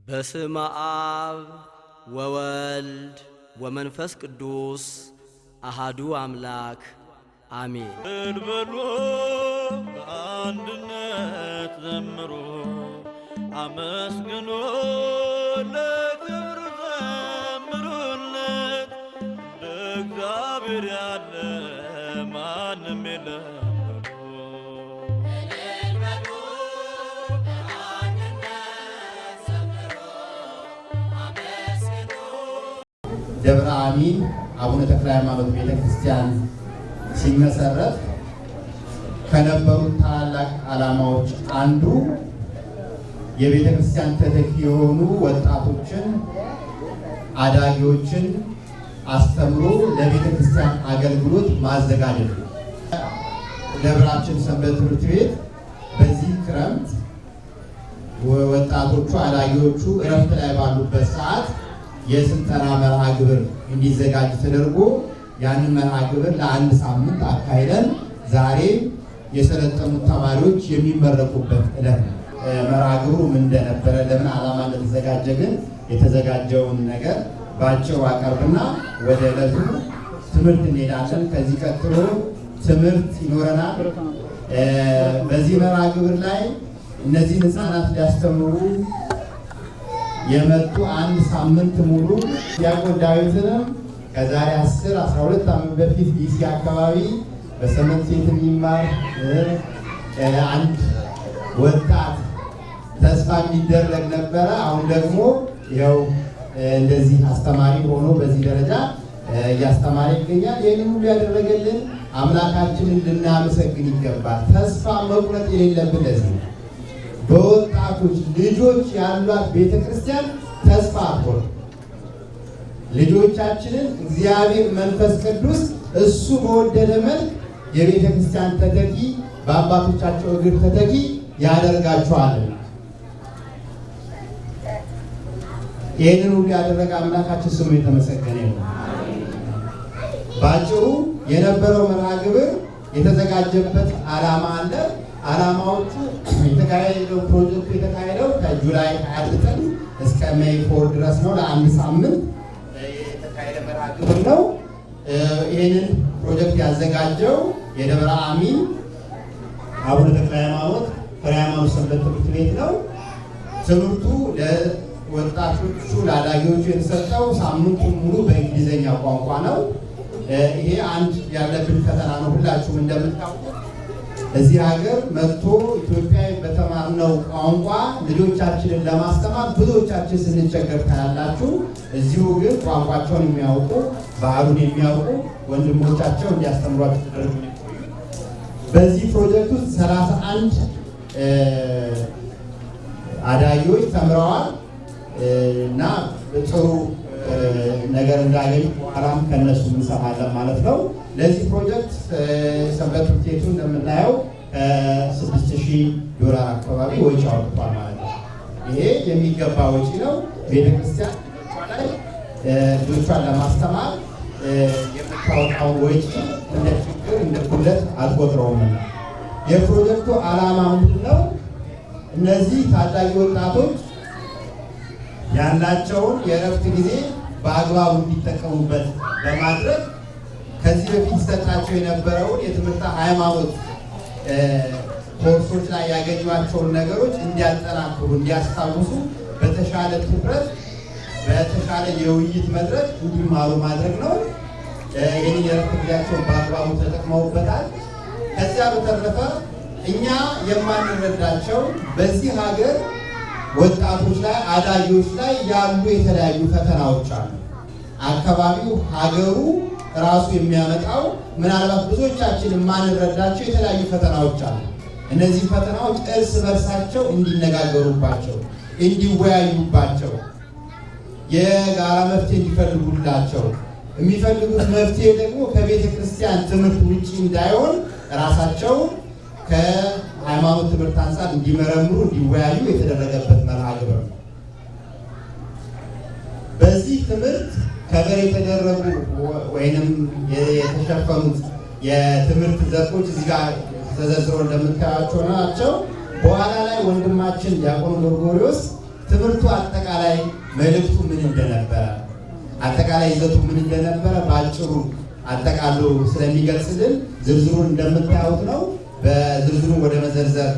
በስመ አብ ወወልድ ወመንፈስ ቅዱስ አሃዱ አምላክ አሜን። በልበሎ በአንድነት ዘምሮ አመስግኖ ለክብር ዘምሩለት ለእግዚአብሔር ያለ ማንም የለም። ደብረ አሚን አቡነ ተክለሃይማኖት ቤተክርስቲያን ሲመሰረት ከነበሩት ታላላቅ ዓላማዎች አንዱ የቤተክርስቲያን ተተኪ የሆኑ ወጣቶችን አዳጊዎችን አስተምሮ ለቤተክርስቲያን አገልግሎት ማዘጋጀት ነው። ደብራችን ሰንበት ትምህርት ቤት በዚህ ክረምት ወጣቶቹ አዳጊዎቹ እረፍት ላይ ባሉበት ሰዓት የስልጠና መርሃ ግብር እንዲዘጋጅ ተደርጎ ያንን መርሃ ግብር ለአንድ ሳምንት አካሂደን ዛሬ የሰለጠኑት ተማሪዎች የሚመረቁበት ዕለት ነው። መርሃ ግብሩ ምን እንደነበረ ለምን ዓላማ እንደተዘጋጀ ግን የተዘጋጀውን ነገር ባጭሩ አቀርብና ወደ ዕለቱ ትምህርት እንሄዳለን። ከዚህ ቀጥሎ ትምህርት ይኖረናል። በዚህ መርሃ ግብር ላይ እነዚህን ሕፃናት ሊያስተምሩ የመጡ አንድ ሳምንት ሙሉ ዲያቆን ዳዊትንም ከዛሬ 10-12 ዓመት በፊት ዲሲ አካባቢ በሰንበት ሴት የሚማር አንድ ወጣት ተስፋ የሚደረግ ነበረ። አሁን ደግሞ ያው እንደዚህ አስተማሪ ሆኖ በዚህ ደረጃ እያስተማረ ይገኛል። ይህንን ሁሉ ያደረገልን አምላካችንን ልናመሰግን ይገባል። ተስፋ መቁረጥ የሌለብን ለዚህ ነው። በወጣቶች ልጆች ያሏት ቤተክርስቲያን ተስፋ አትቆርጥ። ልጆቻችንን እግዚአብሔር መንፈስ ቅዱስ እሱ በወደደ መልክ የቤተክርስቲያን ተተኪ በአባቶቻቸው እግር ተተኪ ያደርጋቸዋል። ይህንን ሁሉ ያደረገ አምላካችን ስሙ የተመሰገነ ነው። ባጭሩ የነበረው መርሃ ግብር የተዘጋጀበት ዓላማ አለ። ዓላማዎቹ የተካሄደው ፕሮጀክቱ የተካሄደው ከጁላይ 29 እስከ ሜይ 4 ድረስ ነው። ለአንድ ሳምንት የተካሄደ መርሃ ግብር ነው። ይህንን ፕሮጀክት ያዘጋጀው የደብረ አሚን አቡነ ተክለሃይማኖት ሃይማኖት ሰንበት ትምህርት ቤት ነው። ትምህርቱ ለወጣቶቹ ለአዳጊዎቹ የተሰጠው ሳምንቱን ሙሉ በእንግሊዝኛ ቋንቋ ነው። ይሄ አንድ ያለብን ፈተና ነው። ሁላችሁም እንደምታውቁት እዚህ ሀገር መጥቶ ኢትዮጵያ በተማርነው ቋንቋ ልጆቻችንን ለማስተማር ብዙዎቻችን ስንቸገር ታያላችሁ። እዚሁ ግን ቋንቋቸውን የሚያውቁ ባህሉን የሚያውቁ ወንድሞቻቸው እንዲያስተምሯቸው ተደርጎ በዚህ ፕሮጀክት ውስጥ 31 አዳጊዎች ተምረዋል እና ጥሩ ነገር እንዳገኝ በኋላም ከነሱ እንሰማለን ማለት ነው። ለዚህ ፕሮጀክት ሰንበት ትምህርት ቤቱ እንደምናየው $6,000 አካባቢ ወጪ አውጥቷል ማለት ነው። ይሄ የሚገባ ወጪ ነው። ቤተክርስቲያን ልጆቿን ለማስተማር የምታወጣውን ወጪ እንደ ችግር እንደ ጉድለት አትቆጥረውም። የፕሮጀክቱ ዓላማ ምንድን ነው? እነዚህ ታዳጊ ወጣቶች ያላቸውን የእረፍት ጊዜ በአግባቡ እንዲጠቀሙበት በማድረግ ከዚህ በፊት ይሰጣቸው የነበረውን የትምህርት ሃይማኖት ኮርሶች ላይ ያገኟቸውን ነገሮች እንዲያጠናክሩ እንዲያስታውሱ በተሻለ ትኩረት በተሻለ የውይይት መድረክ እንዲማሩ ማድረግ ነው። ይህን የእረፍት ጊዜያቸውን በአግባቡ ተጠቅመውበታል። ከዚያ በተረፈ እኛ የማንረዳቸው በዚህ ሀገር ወጣቶች ላይ አዳጊዎች ላይ ያሉ የተለያዩ ፈተናዎች አሉ። አካባቢው ሀገሩ ራሱ የሚያመጣው ምናልባት ብዙዎቻችን የማንረዳቸው የተለያዩ ፈተናዎች አሉ። እነዚህ ፈተናዎች እርስ በርሳቸው እንዲነጋገሩባቸው፣ እንዲወያዩባቸው፣ የጋራ መፍትሄ እንዲፈልጉላቸው የሚፈልጉት መፍትሄ ደግሞ ከቤተ ክርስቲያን ትምህርት ውጪ እንዳይሆን ራሳቸው ከሃይማኖት ትምህርት አንጻር እንዲመረምሩ እንዲወያዩ የተደረገበት መርሃ ግብር ነው። በዚህ ትምህርት ከበር የተደረጉ ወይንም የተሸፈኑት የትምህርት ዘርፎች እዚህ ጋር ተዘርዝረው እንደምታያቸው ናቸው። በኋላ ላይ ወንድማችን ዲያቆን ጎርጎሪዎስ ትምህርቱ አጠቃላይ አጠቃላይ መልእክቱ ምን እንደነበረ አጠቃላይ ይዘቱ ምን እንደነበረ ባጭሩ አጠቃሎ ስለሚገልጽልን ዝርዝሩን እንደምታዩት ነው። በዝርዝሩ ወደ መዘርዘር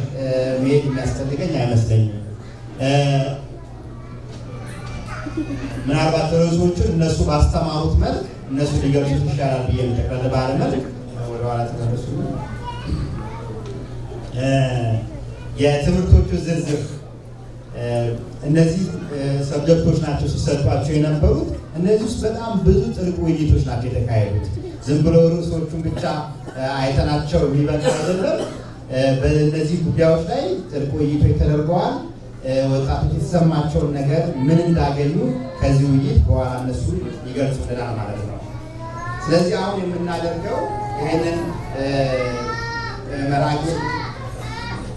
መሄድ የሚያስፈልገኝ አይመስለኝም። ምናልባት ርዕሶቹን እነሱ ባስተማሩት መልክ እነሱ ሊገልጹት ይሻላል ብዬ ጠቅለል ባለ መልክ ወደ ኋላ ተመለሱ። የትምህርቶቹ ዝርዝር እነዚህ ሰብጀክቶች ናቸው ሲሰጧቸው የነበሩት። እነዚህ ውስጥ በጣም ብዙ ጥልቅ ውይይቶች ናቸው የተካሄዱት። ዝም ብሎ ርዕሶቹን ብቻ አይተናቸው የሚበቃ አይደለም። በእነዚህ ጉዳዮች ላይ ጥልቅ ውይይቶች ተደርገዋል። ወጣቶች የተሰማቸውን ነገር ምን እንዳገኙ ከዚህ ውይይት በኋላ እነሱ ይገልጹልናል ማለት ነው። ስለዚህ አሁን የምናደርገው ይህንን መርሃ ግብር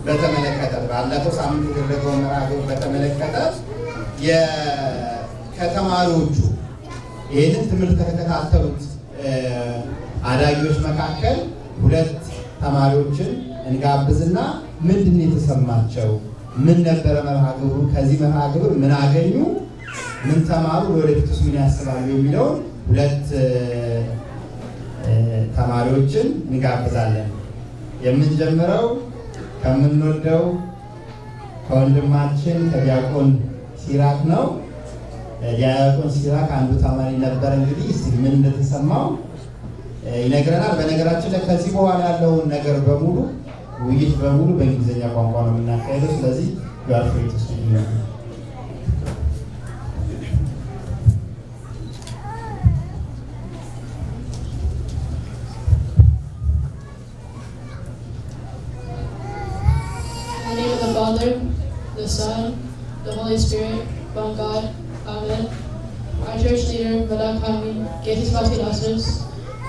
በተመለከተ ባለፈው ሳምንት የተደረገው መርሃ ግብር በተመለከተ ከተማሪዎቹ ይህንን ትምህርት ከተከታተሉት አዳጊዎች መካከል ሁለት ተማሪዎችን እንጋብዝና ምንድን ነው የተሰማቸው፣ ምን ነበረ መርሃ ግብሩ፣ ከዚህ መርሃ ግብር ምን አገኙ፣ ምን ተማሩ፣ ወደፊትስ ምን ያስባሉ የሚለውን ሁለት ተማሪዎችን እንጋብዛለን። የምንጀምረው ከምንወደው ከወንድማችን ከዲያቆን ሲራክ ነው። ዲያቆን ሲራክ አንዱ ተማሪ ነበር። እንግዲህ እስቲ ምን እንደተሰማው ይነግረናል። በነገራችን ላይ ከዚህ በኋላ ያለውን ነገር በሙሉ ውይይት በሙሉ በእንግሊዝኛ ቋንቋ ነው የምናካሄደው። ስለዚህ ጋርፍሬት ውስጥ ነው Father, the Son, the Holy Spirit, one God, Amen. Our church leader, Brother Amin, Getis Vasilasus,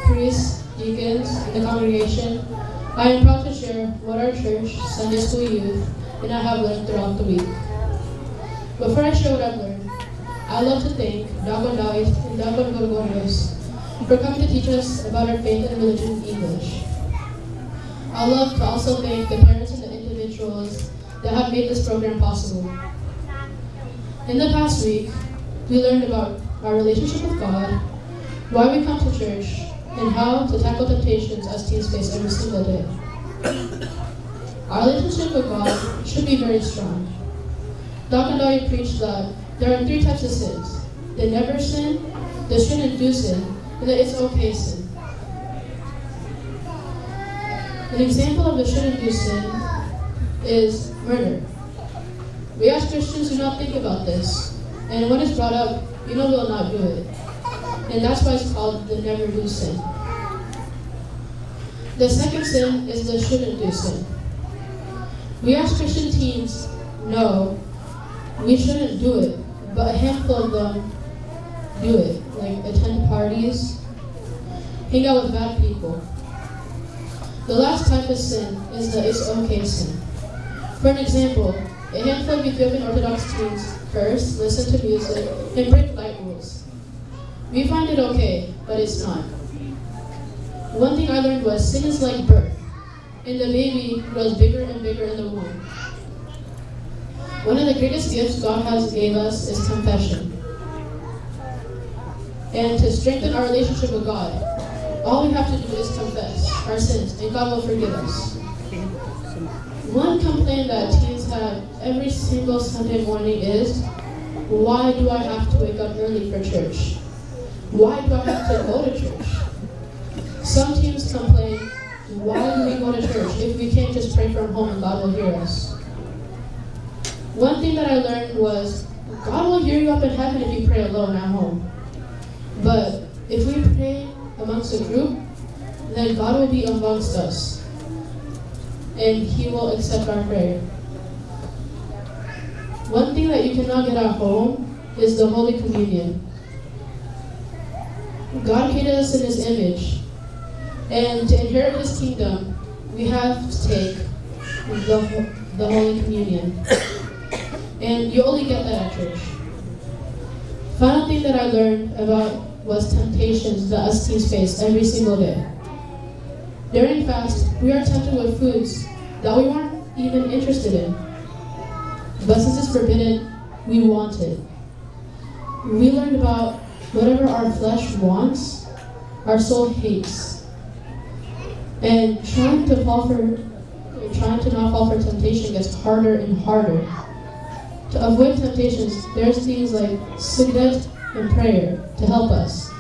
priests, deacons, and the congregation, I am proud to share what our church, Sunday school youth, and I have learned throughout the week. Before I share what I've learned, I'd love to thank Dagon Dawit and Dagon Gorgorios for coming to teach us about our faith and religion in English. I'd love to also thank the parents and the individuals that have made this program possible. In the past week, we learned about our relationship with God, why we come to church, and how to tackle temptations as teens face every single day. Our relationship with God should be very strong. Dr. Dawei preached that there are 3 types of sins: the never sin, the shouldn't do sin, and the it's okay sin. An example of the shouldn't do sin is murder. We as Christians do not think about this, and when it's brought up, we will not do it. And that's why it's called the never do sin. The second sin is the shouldn't do sin. We as Christian teens know we shouldn't do it, but a handful of them do it, like attend parties, hang out with bad people. The last type of sin is the it's okay sin. For an example, a handful of Ethiopian Orthodox teens curse, listen to music, and break light rules. We find it okay, but it's not. One thing I learned was sin is like birth, and the baby grows bigger and bigger in the womb. One of the greatest gifts God has gave us is confession. And to strengthen our relationship with God, all we have to do is confess our sins, and God will forgive us. One complaint that teens have every single Sunday morning is, why do I have to wake up early for church? Why do I have to go to church? Some teens complain, why do we go to church if we can't just pray from home and God will hear us? One thing that I learned was, God will hear you up in heaven if you pray alone at home. But if we pray amongst a group, then God will be amongst us, and He will accept our prayer. One thing that you cannot get at home is the Holy Communion. God created us in His image, and to inherit His kingdom, we have to take the Holy Communion. And you only get that at church. Final thing that I learned about was temptations that us teens face every single day. During fast, we are tempted with foods that we weren't even interested in. But since it's forbidden, we want it. we learned about whatever our flesh wants, our soul hates. And trying to not fall for temptation gets harder and harder. To avoid temptations, there's things like sujood and prayer to help us.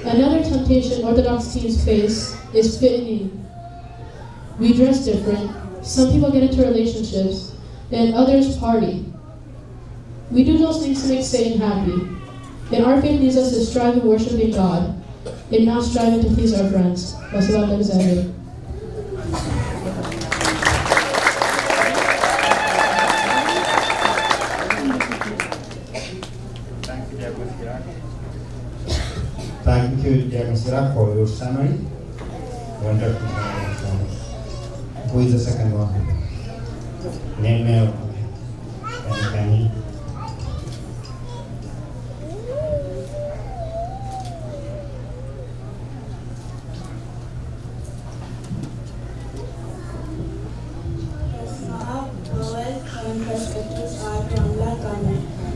Another temptation Orthodox teens face is fitting in. We dress different. Some people get into relationships, and others party. We do those things to make Satan happy. And our faith leads us to strive in worshiping God and not striving to please our friends. Thank you, Debre, for your summary. Wonderful. Who is the second one? Name.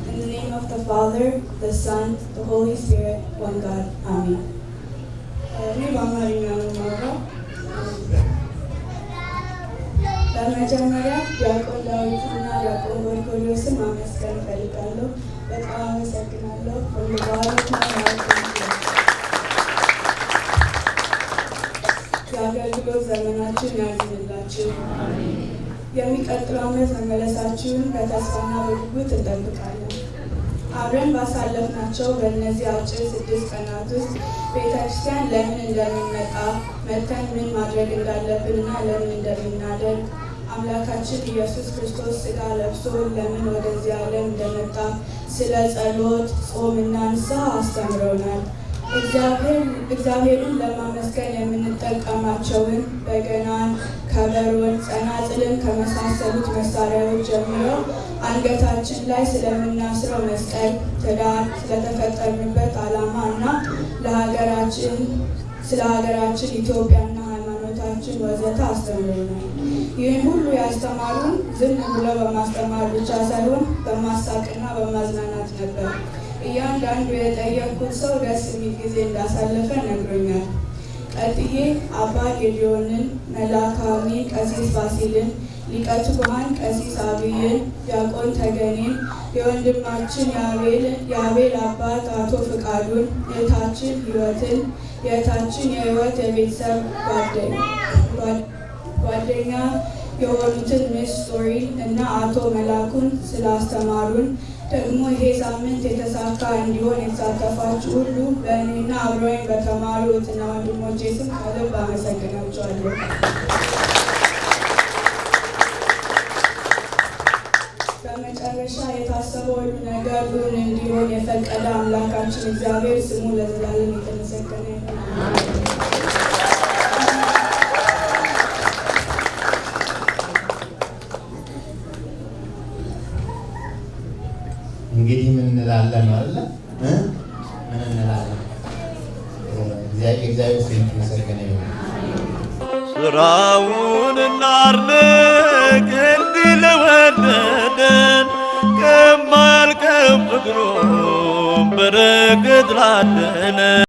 In the name of the Father, the Son, the Holy Spirit, one God. Amen. በመጀመሪያ ዲያቆን ዳዊትና ዲያቆን ጎርጎርዮስን ማመስገን እፈልጋለሁ። በጣም አመሰግናለሁ። የአገልግሎት ዘመናችን ያዝንላችሁ። የሚቀጥለው ዓመት መመለሳችሁን በተስፋና በጉጉት እንጠብቃለን። አብረን ባሳለፍናቸው በእነዚህ አጭር 6 ቀናት ውስጥ ቤተክርስቲያን ለምን እንደምንመጣ መተን ምን ማድረግ እንዳለብንና ለምን እንደምናደርግ አምላካችን ኢየሱስ ክርስቶስ ሥጋ ለብሶ ለምን ወደዚህ ዓለም እንደመጣ ስለ ጸሎት፣ ጾምና ንስሐ አስተምረውናል። እግዚአብሔርን ለማመስገን የምንጠቀማቸውን በገናን፣ ከበሮን፣ ጸናጽልን ከመሳሰሉት መሳሪያዎች ጀምሮ አንገታችን ላይ ስለምናስረው መስቀል፣ ትዳር፣ ስለተፈጠርንበት ዓላማ እና ስለ ሀገራችን ኢትዮጵያና ሃይማኖታችን ወዘተ አስተምረውናል። ይህን ሁሉ ያስተማሩን ዝም ብለው በማስተማር ብቻ ሳይሆን በማሳቅና በማዝናናት ነበር። እያንዳንዱ የጠየቅኩት ሰው ደስ የሚል ጊዜ እንዳሳለፈ ነግሮኛል። ቀጥዬ አባ ጌዲዮንን፣ መልአከ አሚን ቀሲስ ፋሲልን፣ ሊቀ ትጉሃን ቀሲስ አብይን፣ ዲያቆን ተገኔን፣ የወንድማችን የአቤል አባት አቶ ፍቃዱን፣ የእህታችን ህይወትን፣ የእህታችን የህይወት የቤተሰብ ጓደኛ የሆኑትን ሚስ ስቶሪን እና አቶ መላኩን ስላስተማሩን ደግሞ ይሄ ሳምንት የተሳካ እንዲሆን የተሳተፋችሁ ሁሉ በእኔና አብረውኝ በተማሩ እህትና ወንድሞቼ ስም ከልብ አመሰግናችኋለሁ። በመጨረሻ የታሰበው ሁሉ ነገር እውን እንዲሆን የፈቀደ አምላካችን እግዚአብሔር ስሙ ለዘላለም የተመሰገነ ይሁን። እንግዲህ ምን እንላለን ማለት ነው? ምን እንላለን? እግዚአብሔር ስም የተመሰገነ ይሁን። ስራውን እናድንቅ እንዲህ ለወደደን ከማያልቀው ፍቅሩ በረከት ላደለን